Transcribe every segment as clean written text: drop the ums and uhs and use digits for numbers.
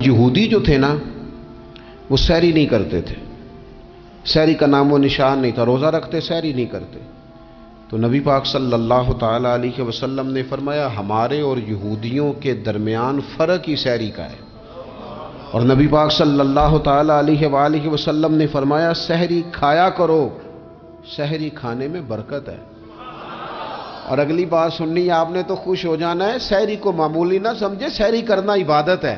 یہودی جو تھے نا وہ سحری نہیں کرتے تھے، سحری کا نام و نشان نہیں تھا، روزہ رکھتے سحری نہیں کرتے. تو نبی پاک صلی اللہ تعالی علیہ وسلم نے فرمایا ہمارے اور یہودیوں کے درمیان فرق ہی سحری کا ہے. اور نبی پاک صلی اللہ تعالی علیہ وآلہ وسلم نے فرمایا سحری کھایا کرو، سحری کھانے میں برکت ہے. اور اگلی بات سننی آپ نے تو خوش ہو جانا ہے، سحری کو معمولی نہ سمجھے، سحری کرنا عبادت ہے.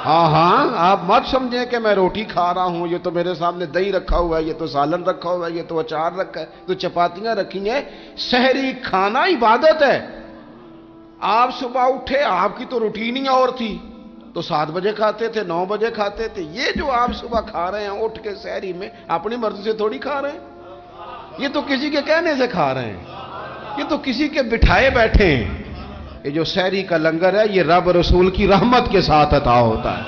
ہاں آپ مت سمجھیں کہ میں روٹی کھا رہا ہوں، یہ تو میرے سامنے دہی رکھا ہوا ہے، یہ تو سالن رکھا ہوا ہے، یہ تو اچار رکھا ہے، تو چپاتیاں رکھی ہیں. سحری کھانا عبادت ہے. آپ صبح اٹھے، آپ کی تو روٹین ہی اور تھی، تو 7 بجے کھاتے تھے، 9 بجے کھاتے تھے. یہ جو آپ صبح کھا رہے ہیں اٹھ کے سحری میں، اپنی مرضی سے تھوڑی کھا رہے ہیں، یہ تو کسی کے کہنے سے کھا رہے ہیں، یہ تو کسی کے بٹھائے بیٹھے ہیں. یہ جو سحری کا لنگر ہے یہ رب رسول کی رحمت کے ساتھ عطا ہوتا ہے،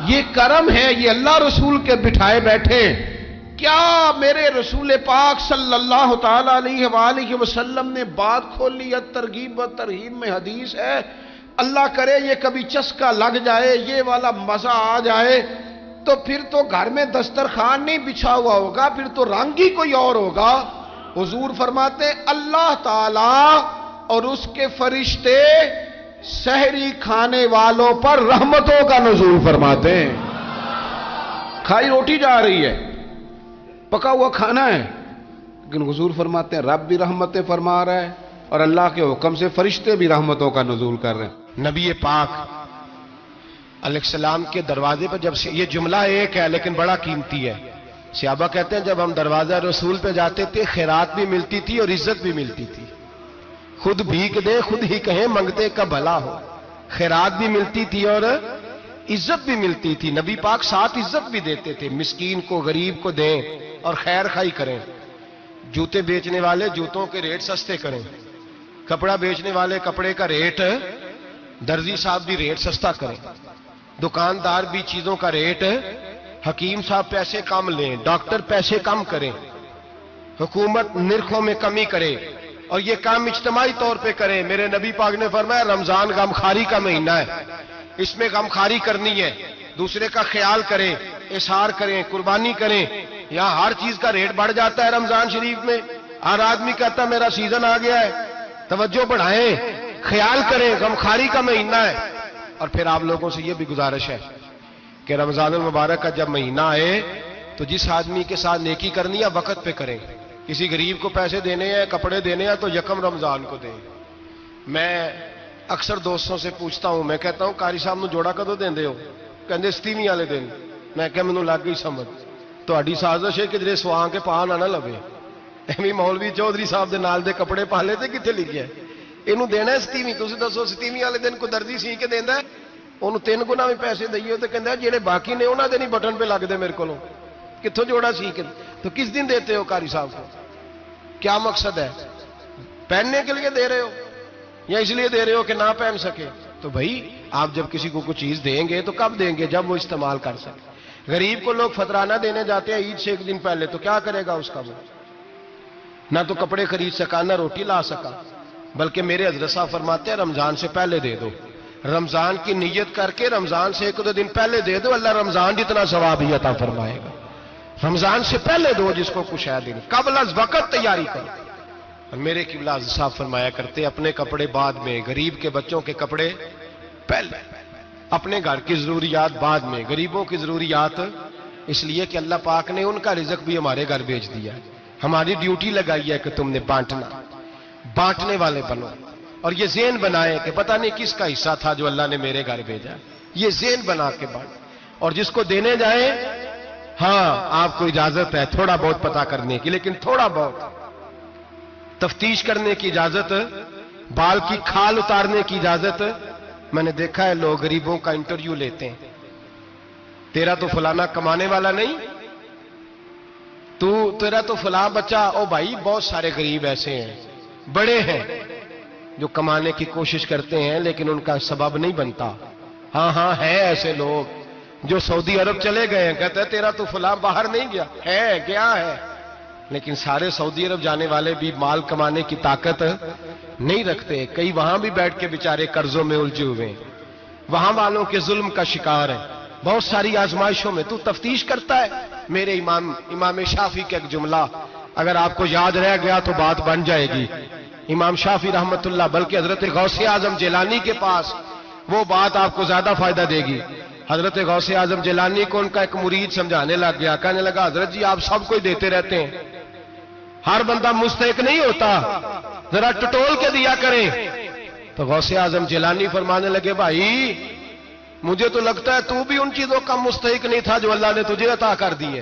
یہ کرم ہے، یہ اللہ رسول کے بٹھائے بیٹھے. کیا میرے رسول پاک صلی اللہ تعالی علیہ وآلہ وسلم نے بات کھولی ہے، ترغیب و ترہیب میں حدیث ہے. اللہ کرے یہ کبھی چسکا لگ جائے، یہ والا مزہ آ جائے، تو پھر تو گھر میں دسترخوان نہیں بچھا ہوا ہوگا، پھر تو رنگ ہی کوئی اور ہوگا. حضور فرماتے ہیں اللہ تعالی اور اس کے فرشتے سحری کھانے والوں پر رحمتوں کا نزول فرماتے ہیں. کھائی روٹی جا رہی ہے، پکا ہوا کھانا ہے، لیکن حضور فرماتے ہیں رب بھی رحمتیں فرما رہا ہے اور اللہ کے حکم سے فرشتے بھی رحمتوں کا نزول کر رہے ہیں. نبی پاک علیہ السلام کے دروازے پر جب سے یہ جملہ ایک ہے لیکن بڑا قیمتی ہے. صحابہ کہتے ہیں جب ہم دروازہ رسول پہ جاتے تھے خیرات بھی ملتی تھی اور عزت بھی ملتی تھی. خود بھیک دے خود ہی کہیں منگتے کا بھلا ہو. خیرات بھی ملتی تھی اور عزت بھی ملتی تھی. نبی پاک ساتھ عزت بھی دیتے تھے، مسکین کو غریب کو دیں اور خیر خائی کریں. جوتے بیچنے والے جوتوں کے ریٹ سستے کریں، کپڑا بیچنے والے کپڑے کا ریٹ، درزی صاحب بھی ریٹ سستا کریں، دکاندار بھی چیزوں کا ریٹ، حکیم صاحب پیسے کم لیں، ڈاکٹر پیسے کم کریں، حکومت نرخوں میں کمی کرے، اور یہ کام اجتماعی طور پہ کریں. میرے نبی پاک نے فرمایا رمضان غمخواری کا مہینہ ہے، اس میں غمخواری کرنی ہے، دوسرے کا خیال کریں، اظہار کریں، قربانی کریں. یہاں ہر چیز کا ریٹ بڑھ جاتا ہے رمضان شریف میں. ہر آدمی کہتا ہے میرا سیزن آ گیا ہے، توجہ بڑھائیں، خیال کریں، غمخواری کا مہینہ ہے. اور پھر آپ لوگوں سے یہ بھی گزارش ہے کہ رمضان المبارک کا جب مہینہ آئے تو جس آدمی کے ساتھ نیکی کرنی ہے وقت پہ کریں. کسی غریب کو پیسے دینے ہیں، کپڑے دینے ہیں تو یکم رمضان کو دیں. میں اکثر دوستوں سے پوچھتا ہوں، میں کہتا ہوں قاری صاحب نو جوڑا کدو دیندے ہو؟ کہندے 27ویں والے دن. میں کہ مینوں لگ گئی سمجھ، تہاڈی سازش ہے کدھرے سواں کے پا نہ لوے. ایویں مولوی چودھری صاحب دے نال دے کپڑے پا لے تے کتنے لکھیا ہے اینوں دینا ہے 27ویں. تسی دسو 27ویں والے دن کو درزی سی کے دیندا ہے، انہوں 3 گنا بھی پیسے دئیے تو کہندا ہے جڑے باقی نے انہاں دے نہیں بٹن پہ لگ دے میرے کولوں، کتھوں جوڑا سی کے. تو کس دن دیتے ہو قاری صاحب کو؟ کیا مقصد ہے؟ پہننے کے لیے دے رہے ہو یا اس لیے دے رہے ہو کہ نہ پہن سکے؟ تو بھائی آپ جب کسی کو کچھ چیز دیں گے تو کب دیں گے؟ جب وہ استعمال کر سکے. غریب کو لوگ فطرانہ دینے جاتے ہیں عید سے 1 دن پہلے، تو کیا کرے گا اس کا؟ وہ نہ تو کپڑے خرید سکا نہ روٹی لا سکا. بلکہ میرے حضرت صاحب فرماتے ہیں رمضان سے پہلے دے دو، رمضان کی نیت کر کے رمضان سے 1-2 دن پہلے دے دو، اللہ رمضان جتنا ثواب ہی عطا فرمائے گا. رمضان سے پہلے دو جس کو کچھ ہے دن، قبل از وقت تیاری کرو. اور میرے قبلہ حضرت صاحب فرمایا کرتے اپنے کپڑے بعد میں، غریب کے بچوں کے کپڑے پہلے، اپنے گھر کی ضروریات بعد میں، غریبوں کی ضروریات. اس لیے کہ اللہ پاک نے ان کا رزق بھی ہمارے گھر بھیج دیا. ہماری ڈیوٹی لگائی ہے کہ تم نے بانٹنا، بانٹنے والے بنو. اور یہ ذہن بنائے کہ پتہ نہیں کس کا حصہ تھا جو اللہ نے میرے گھر بھیجا. یہ ذہن بنا کے بانٹ. اور جس کو دینے جائیں، ہاں آپ کو اجازت ہے تھوڑا بہت پتہ کرنے کی، لیکن تھوڑا بہت تفتیش کرنے کی اجازت، بال کی کھال اتارنے کی اجازت. میں نے دیکھا ہے لوگ غریبوں کا انٹرویو لیتے ہیں، تیرا تو فلانا کمانے والا نہیں، تیرا تو فلاں بچہ. او بھائی بہت سارے غریب ایسے ہیں، بڑے ہیں جو کمانے کی کوشش کرتے ہیں لیکن ان کا سبب نہیں بنتا. ہاں ہے ایسے لوگ جو سعودی عرب چلے گئے ہیں، کہتے ہیں تیرا تو فلاں باہر نہیں گیا ہے، گیا ہے، لیکن سارے سعودی عرب جانے والے بھی مال کمانے کی طاقت نہیں رکھتے. کئی وہاں بھی بیٹھ کے بیچارے قرضوں میں الجھے ہوئے ہیں. وہاں والوں کے ظلم کا شکار ہے، بہت ساری آزمائشوں میں تو تفتیش کرتا ہے۔ میرے امام شافعی کا ایک جملہ اگر آپ کو یاد رہ گیا تو بات بن جائے گی۔ امام شافعی رحمت اللہ، بلکہ حضرت غوث اعظم جیلانی کے پاس وہ بات آپ کو زیادہ فائدہ دے گی۔ حضرت غوث اعظم جیلانی کو ان کا ایک مرید سمجھانے لگ گیا، کہنے لگا حضرت جی آپ سب کو دیتے رہتے ہیں، ہر بندہ مستحق نہیں ہوتا، ذرا ٹٹول کے دیا کریں۔ تو غوث اعظم جیلانی فرمانے لگے بھائی مجھے تو لگتا ہے تو بھی ان چیزوں کا مستحق نہیں تھا جو اللہ نے تجھے عطا کر دی ہے۔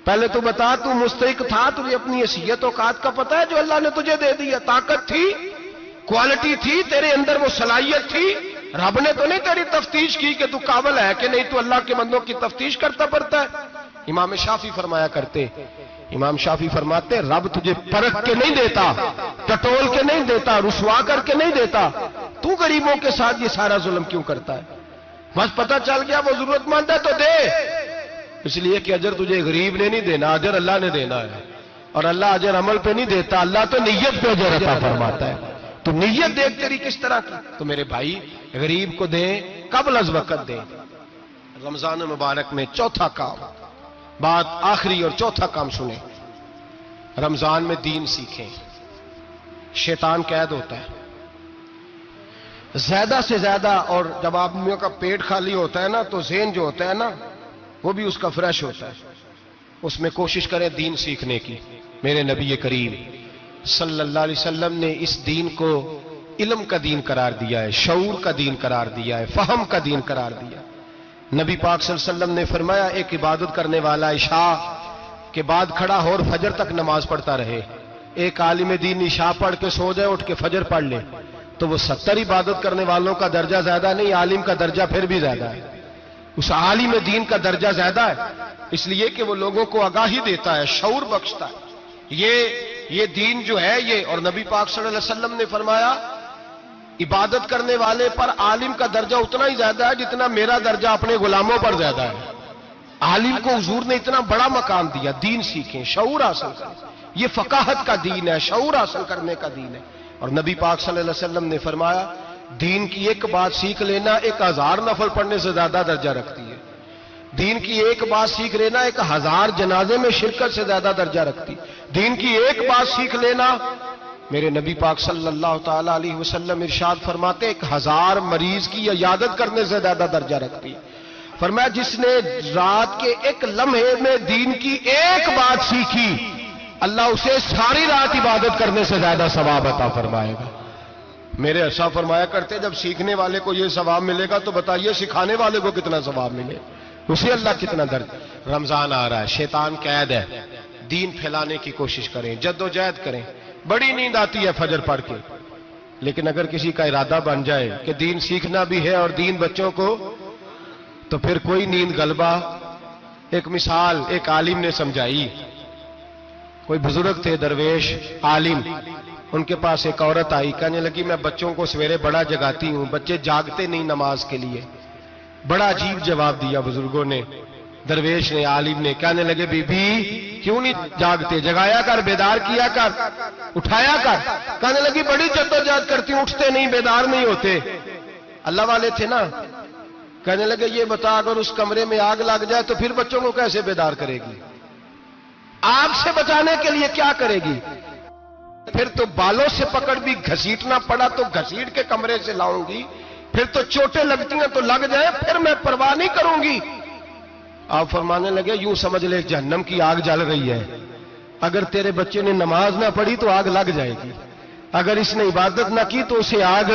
پہلے تو بتا تو مستحق تھا، تجھے اپنی حیثیت اوقات کا پتہ ہے جو اللہ نے تجھے دے دی ہے؟ طاقت تھی، کوالٹی تھی، تیرے اندر وہ صلاحیت تھی، رب نے تو نہیں تیری تفتیش کی کہ تو قابل ہے کہ نہیں، تو اللہ کے بندوں کی تفتیش کرتا پڑتا ہے۔ امام شافعی فرمایا کرتے، امام شافعی فرماتے رب تجھے پرکھ کے نہیں دیتا، ٹٹول کے نہیں دیتا، رسوا کر کے نہیں دیتا، تو غریبوں کے ساتھ یہ سارا ظلم کیوں کرتا ہے؟ بس پتہ چل گیا وہ ضرورت مند ہے تو دے، اس لیے کہ اجر تجھے غریب نے نہیں دینا، اجر اللہ نے دینا ہے، اور اللہ اجر عمل پہ نہیں دیتا، اللہ تو نیت پہ اجر عطا فرماتا ہے۔ تو نیت دیکھ تیری کس طرح کی۔ تو میرے بھائی غریب کو دیں، قبل از وقت دیں۔ رمضان مبارک میں چوتھا کام، بات آخری اور چوتھا کام سنیں، رمضان میں دین سیکھیں۔ شیطان قید ہوتا ہے زیادہ سے زیادہ، اور جب آدمیوں کا پیٹ خالی ہوتا ہے نا تو ذہن جو ہوتا ہے نا وہ بھی اس کا فریش ہوتا ہے، اس میں کوشش کریں دین سیکھنے کی۔ میرے نبی کریم صلی اللہ علیہ وسلم نے اس دین کو علم کا دین قرار دیا ہے، شعور کا دین قرار دیا ہے، فہم کا دین قرار دیا۔ نبی پاک صلی اللہ علیہ وسلم نے فرمایا ایک عبادت کرنے والا عشاء کے بعد کھڑا ہو اور فجر تک نماز پڑھتا رہے، ایک عالم دین عشاء پڑھ کے سو جائے، اٹھ کے فجر پڑھ لے، تو وہ 70 عبادت کرنے والوں کا درجہ زیادہ نہیں، عالم کا درجہ پھر بھی زیادہ ہے، اس عالم دین کا درجہ زیادہ ہے، اس لیے کہ وہ لوگوں کو آگاہی دیتا ہے، شعور بخشتا ہے۔ یہ دین جو ہے یہ، اور نبی پاک صلی اللہ علیہ وسلم نے فرمایا عبادت کرنے والے پر عالم کا درجہ اتنا ہی زیادہ ہے جتنا میرا درجہ اپنے غلاموں پر زیادہ ہے۔ عالم کو حضور نے اتنا بڑا مقام دیا۔ دین سیکھیں، شعور حاصل کریں، یہ فقاہت کا دین ہے، شعور حاصل کرنے کا دین ہے۔ اور نبی پاک صلی اللہ علیہ وسلم نے فرمایا دین کی ایک بات سیکھ لینا 1000 نفل پڑھنے سے زیادہ درجہ رکھتی ہے، دین کی ایک بات سیکھ لینا 1000 جنازے میں شرکت سے زیادہ درجہ رکھتی، دین کی ایک بات سیکھ لینا، میرے نبی پاک صلی اللہ تعالی علیہ وسلم ارشاد فرماتے 1000 مریض کی عیادت کرنے سے زیادہ درجہ رکھتی۔ فرمایا جس نے رات کے ایک لمحے میں دین کی ایک بات سیکھی، اللہ اسے ساری رات عبادت کرنے سے زیادہ ثواب عطا فرمائے گا۔ میرے ایسا فرمایا کرتے جب سیکھنے والے کو یہ ثواب ملے گا تو بتائیے سکھانے والے کو کتنا ثواب ملے، اسے اللہ کتنا درد۔ رمضان آ رہا ہے، شیطان قید ہے، دین پھیلانے کی کوشش کریں، جد و جہد کریں۔ بڑی نیند آتی ہے فجر پڑھ کے، لیکن اگر کسی کا ارادہ بن جائے کہ دین سیکھنا بھی ہے اور دین بچوں کو، تو پھر کوئی نیند غلبہ۔ ایک مثال ایک عالم نے سمجھائی، کوئی بزرگ تھے درویش عالم، ان کے پاس ایک عورت آئی، کہنے لگی میں بچوں کو سویرے بڑا جگاتی ہوں، بچے جاگتے نہیں نماز کے لیے۔ بڑا عجیب جواب دیا بزرگوں نے، درویش نے، عالم نے، کہنے لگے بی بی کیوں نہیں جاگتے، جگایا کر، بیدار کیا کر، اٹھایا کر۔ کہنے لگی بڑی جدوجہد کرتی ہوں، اٹھتے نہیں، بیدار نہیں ہوتے۔ اللہ والے تھے نا۔ کہنے لگے یہ بتا اگر اس کمرے میں آگ لگ جائے تو پھر بچوں کو کیسے بیدار کرے گی؟ آگ سے بچانے کے لیے کیا کرے گی؟ پھر تو بالوں سے پکڑ بھی گھسیٹنا پڑا تو گھسیٹ کے کمرے سے لاؤں گی، پھر تو چوٹیں لگتی ہیں تو لگ جائیں، پھر میں پرواہ نہیں کروں گی۔ آپ فرمانے لگے یوں سمجھ لے جہنم کی آگ جل رہی ہے، اگر تیرے بچے نے نماز نہ پڑھی تو آگ لگ جائے گی، اگر اس نے عبادت نہ کی تو اسے آگ،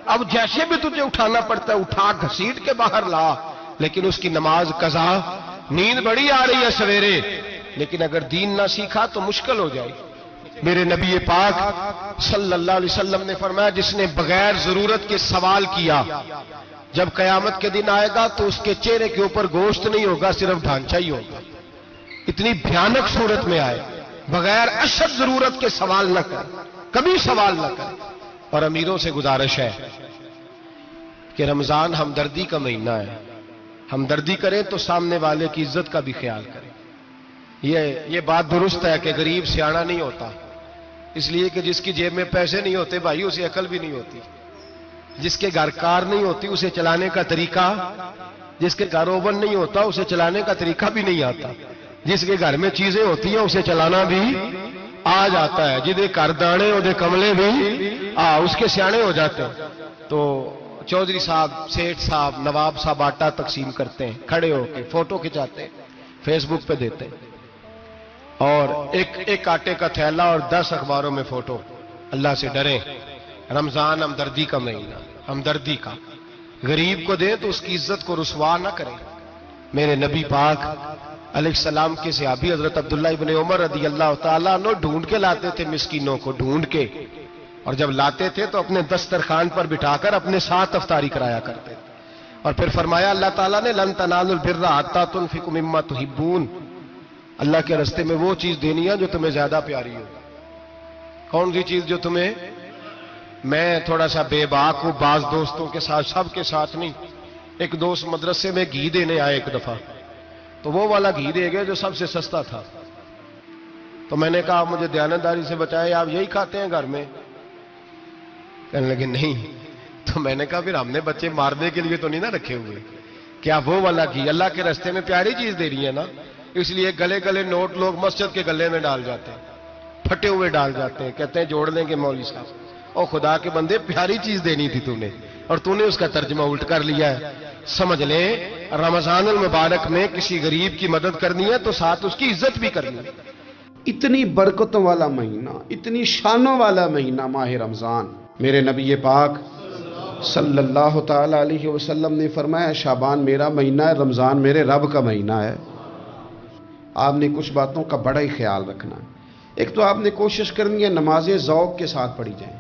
اب جیسے بھی تجھے اٹھانا پڑتا ہے اٹھا گھسیٹ کے باہر لا، لیکن اس کی نماز قضا۔ نیند بڑی آ رہی ہے سویرے، لیکن اگر دین نہ سیکھا تو مشکل ہو جائے۔ میرے نبی پاک صلی اللہ علیہ وسلم نے فرمایا جس نے بغیر ضرورت کے سوال کیا، جب قیامت کے دن آئے گا تو اس کے چہرے کے اوپر گوشت نہیں ہوگا، صرف ڈھانچہ ہی ہوگا۔ اتنی بھیانک صورت میں آئے، بغیر اشد ضرورت کے سوال نہ کرے، کبھی سوال نہ کرے۔ اور امیروں سے گزارش ہے کہ رمضان ہمدردی کا مہینہ ہے، ہمدردی کریں تو سامنے والے کی عزت کا بھی خیال کریں۔ یہ بات درست ہے کہ غریب سیاڑا نہیں ہوتا، اس لیے کہ جس کی جیب میں پیسے نہیں ہوتے بھائی اسے عقل بھی نہیں ہوتی۔ جس کے گھر کار نہیں ہوتی اسے چلانے کا طریقہ، جس کے گھر اوون نہیں ہوتا اسے چلانے کا طریقہ بھی نہیں آتا، جس کے گھر میں چیزیں ہوتی ہیں اسے چلانا بھی آ جاتا ہے، جدے گھر دانے وہ کملے بھی اس کے سیانے ہو جاتے ہیں۔ تو چودھری صاحب، سیٹھ صاحب، نواب صاحب آٹا تقسیم کرتے ہیں، کھڑے ہو کے فوٹو کھچاتے ہیں، فیس بک پہ دیتے ہیں، اور ایک آٹے کا تھیلا اور 10 اخباروں میں فوٹو۔ اللہ سے ڈریں، رمضان ہمدردی کا مہینہ، ہمدردی کا، غریب کو دیں تو اس کی عزت کو رسوا نہ کریں۔ میرے نبی پاک علیہ السلام کے صحابی حضرت عبداللہ ابن عمر رضی اللہ تعالیٰ عنہ ڈھونڈ کے لاتے تھے مسکینوں کو، ڈھونڈ کے، اور جب لاتے تھے تو اپنے دسترخوان پر بٹھا کر اپنے ساتھ افطاری کرایا کرتے تھے، اور پھر فرمایا اللہ تعالیٰ نے لن تنالوا البر حتی تنفقوا مما تحبون، اللہ کے راستے میں وہ چیز دینی ہے جو تمہیں زیادہ پیاری ہو۔ کون سی چیز جو تمہیں؟ میں تھوڑا سا بے باک ہوں، بعض دوستوں کے ساتھ، سب کے ساتھ نہیں۔ ایک دوست مدرسے میں گھی دینے آئے ایک دفعہ، تو وہ والا گھی دے گئے جو سب سے سستا تھا، تو میں نے کہا آپ مجھے دیانتداری سے بچائے، آپ یہی کھاتے ہیں گھر میں؟ کہنے لگے نہیں۔ تو میں نے کہا پھر ہم نے بچے مارنے کے لیے تو نہیں نہ رکھے ہوئے، کیا وہ والا گھی اللہ کے راستے میں پیاری چیز دے رہی ہے نا، اس لیے گلے گلے نوٹ لوگ مسجد کے گلے میں ڈال جاتے ہیں، پھٹے ہوئے ڈال جاتے ہیں، کہتے ہیں جوڑ لیں گے مولوی صاحب۔ اور خدا کے بندے، پیاری چیز دینی تھی تو نے، اور تو نے اس کا ترجمہ الٹ کر لیا ہے۔ سمجھ لیں رمضان المبارک میں کسی غریب کی مدد کرنی ہے تو ساتھ اس کی عزت بھی کرنی ہے۔ اتنی برکتوں والا مہینہ، اتنی شانوں والا مہینہ ماہ رمضان، میرے نبی پاک صلی اللہ تعالی علیہ وسلم نے فرمایا شعبان میرا مہینہ ہے، رمضان میرے رب کا مہینہ ہے۔ آپ نے کچھ باتوں کا بڑا ہی خیال رکھنا ہے۔ ایک تو آپ نے کوشش کرنی ہے نمازیں ذوق کے ساتھ پڑھی جائیں،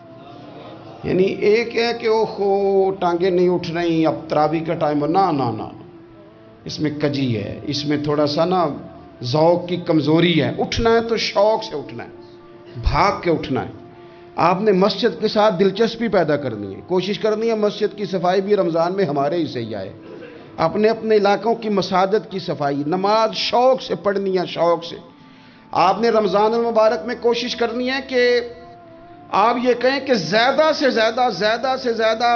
یعنی ایک ہے کہ اوہو ٹانگیں نہیں اٹھ رہی اب تراویح کا ٹائم ہو، نہ نہ نہ، اس میں کجی ہے، اس میں تھوڑا سا نا ذوق کی کمزوری ہے۔ اٹھنا ہے تو شوق سے اٹھنا ہے، بھاگ کے اٹھنا ہے۔ آپ نے مسجد کے ساتھ دلچسپی پیدا کرنی ہے، کوشش کرنی ہے مسجد کی صفائی بھی رمضان میں ہمارے ہی سے ہی آئے، اپنے اپنے علاقوں کی مساجد کی صفائی، نماز شوق سے پڑھنی ہے، شوق سے۔ آپ نے رمضان المبارک میں کوشش کرنی ہے کہ آپ یہ کہیں کہ زیادہ سے زیادہ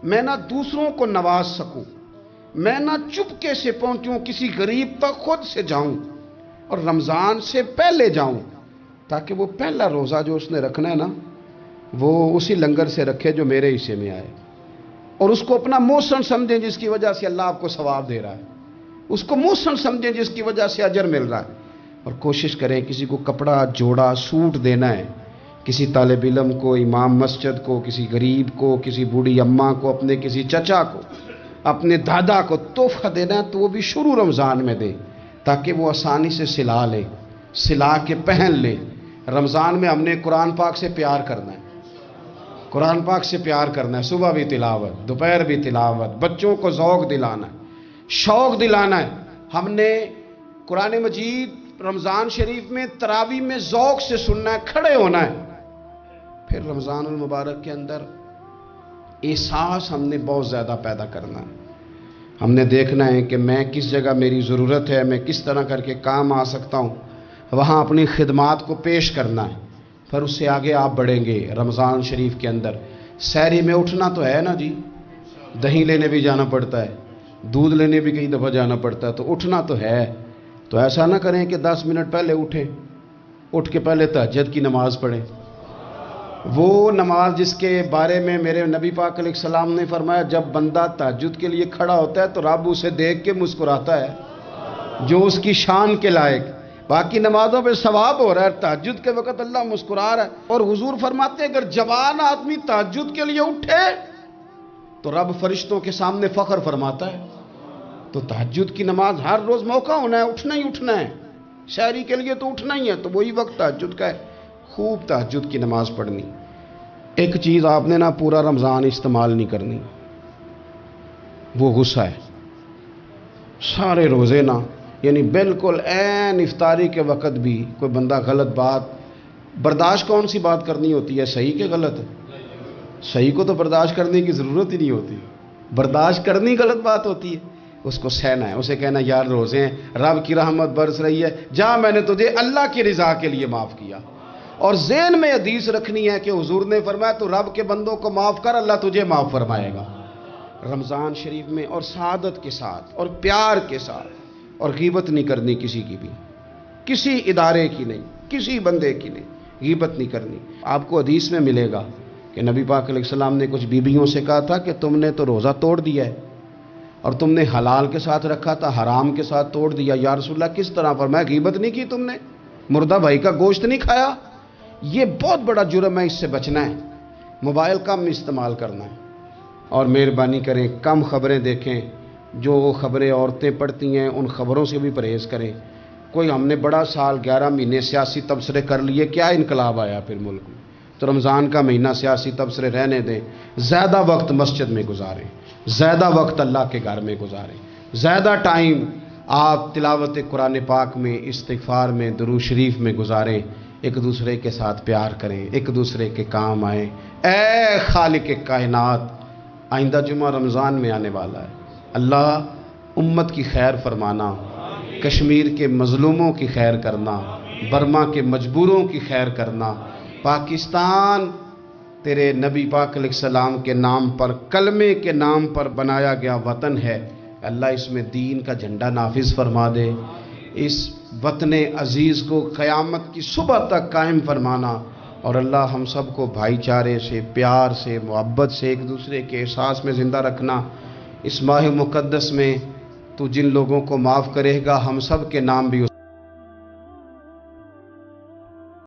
میں نہ دوسروں کو نواز سکوں، میں نہ چپکے سے پہنچوں کسی غریب تک، خود سے جاؤں اور رمضان سے پہلے جاؤں، تاکہ وہ پہلا روزہ جو اس نے رکھنا ہے نا وہ اسی لنگر سے رکھے جو میرے حصے میں آئے، اور اس کو اپنا موسم سمجھیں جس کی وجہ سے اللہ آپ کو ثواب دے رہا ہے، اس کو موسم سمجھیں جس کی وجہ سے اجر مل رہا ہے۔ اور کوشش کریں کسی کو کپڑا جوڑا سوٹ دینا ہے، کسی طالب علم کو، امام مسجد کو، کسی غریب کو، کسی بوڑھی اماں کو، اپنے کسی چچا کو، اپنے دادا کو تحفہ دینا ہے تو وہ بھی شروع رمضان میں دے، تاکہ وہ آسانی سے سلا لے، سلا کے پہن لے۔ رمضان میں ہم نے قرآن پاک سے پیار کرنا ہے، قرآن پاک سے پیار کرنا ہے، صبح بھی تلاوت، دوپہر بھی تلاوت، بچوں کو ذوق دلانا ہے، شوق دلانا ہے۔ ہم نے قرآن مجید رمضان شریف میں تراویح میں ذوق سے سننا ہے، کھڑے ہونا ہے۔ پھر رمضان المبارک کے اندر احساس ہم نے بہت زیادہ پیدا کرنا ہے، ہم نے دیکھنا ہے کہ میں کس جگہ میری ضرورت ہے، میں کس طرح کر کے کام آ سکتا ہوں، وہاں اپنی خدمات کو پیش کرنا ہے۔ پھر اس سے آگے آپ بڑھیں گے۔ رمضان شریف کے اندر سحری میں اٹھنا تو ہے نا جی، دہی لینے بھی جانا پڑتا ہے، دودھ لینے بھی کئی دفعہ جانا پڑتا ہے، تو اٹھنا تو ہے۔ تو ایسا نہ کریں کہ 10 منٹ پہلے اٹھیں، اٹھ کے پہلے تہجد کی نماز پڑھیں، وہ نماز جس کے بارے میں میرے نبی پاک علیہ السلام نے فرمایا جب بندہ تہجد کے لیے کھڑا ہوتا ہے تو رب اسے دیکھ کے مسکراتا ہے، جو اس کی شان کے لائق۔ باقی نمازوں پہ ثواب ہو رہا ہے، تہجد کے وقت اللہ مسکرا رہا ہے۔ اور حضور فرماتے ہیں اگر جوان آدمی تہجد کے لیے اٹھے تو رب فرشتوں کے سامنے فخر فرماتا ہے۔ تو تہجد کی نماز ہر روز موقع ہونا ہے، اٹھنا ہی اٹھنا ہے، شہری کے لیے تو اٹھنا ہی ہے، تو وہی وقت تہجد کا ہے، خوب تہجد کی نماز پڑھنی۔ ایک چیز آپ نے نا پورا رمضان استعمال نہیں کرنی، وہ غصہ ہے۔ سارے روزے نا، یعنی بالکل عین افطاری کے وقت بھی کوئی بندہ غلط بات، برداشت کون سی بات کرنی ہوتی ہے، صحیح کہ غلط؟ صحیح کو تو برداشت کرنے کی ضرورت ہی نہیں ہوتی، برداشت کرنی غلط بات ہوتی ہے، اس کو سہنا ہے، اسے کہنا یار روزے ہیں، رب کی رحمت برس رہی ہے، جا میں نے تجھے اللہ کی رضا کے لیے معاف کیا، اور ذہن میں حدیث رکھنی ہے کہ حضور نے فرمایا تو رب کے بندوں کو معاف کر، اللہ تجھے معاف فرمائے گا۔ رمضان شریف میں اور سعادت کے ساتھ اور پیار کے ساتھ، اور غیبت نہیں کرنی کسی کی بھی، کسی ادارے کی نہیں، کسی بندے کی نہیں، غیبت نہیں کرنی۔ آپ کو حدیث میں ملے گا کہ نبی پاک علیہ السلام نے کچھ بیویوں سے کہا تھا کہ تم نے تو روزہ توڑ دیا ہے اور تم نے حلال کے ساتھ رکھا تھا، حرام کے ساتھ توڑ دیا۔ یا رسول اللہ کس طرح؟ فرمایا غیبت نہیں کی تم نے، مردہ بھائی کا گوشت نہیں کھایا۔ یہ بہت بڑا جرم ہے، اس سے بچنا ہے۔ موبائل کم استعمال کرنا ہے، اور مہربانی کریں کم خبریں دیکھیں۔ جو خبریں عورتیں پڑھتی ہیں ان خبروں سے بھی پرہیز کریں۔ کوئی ہم نے بڑا سال 11 مہینے سیاسی تبصرے کر لیے، کیا انقلاب آیا پھر ملک میں؟ تو رمضان کا مہینہ سیاسی تبصرے رہنے دیں، زیادہ وقت مسجد میں گزاریں، زیادہ وقت اللہ کے گھر میں گزاریں، زیادہ ٹائم آپ تلاوت قرآن پاک میں، استغفار میں، درود شریف میں گزاریں۔ ایک دوسرے کے ساتھ پیار کریں، ایک دوسرے کے کام آئیں۔ اے خالق کائنات، آئندہ جمعہ رمضان میں آنے والا ہے، اللہ امت کی خیر فرمانا، کشمیر کے مظلوموں کی خیر کرنا، برما کے مجبوروں کی خیر کرنا۔ پاکستان تیرے نبی پاک علیہ السلام کے نام پر، کلمے کے نام پر بنایا گیا وطن ہے، اللہ اس میں دین کا جھنڈا نافذ فرما دے۔ اس وطن عزیز کو قیامت کی صبح تک قائم فرمانا، اور اللہ ہم سب کو بھائی چارے سے، پیار سے، محبت سے، ایک دوسرے کے احساس میں زندہ رکھنا۔ اس ماہ مقدس میں تو جن لوگوں کو معاف کرے گا، ہم سب کے نام بھی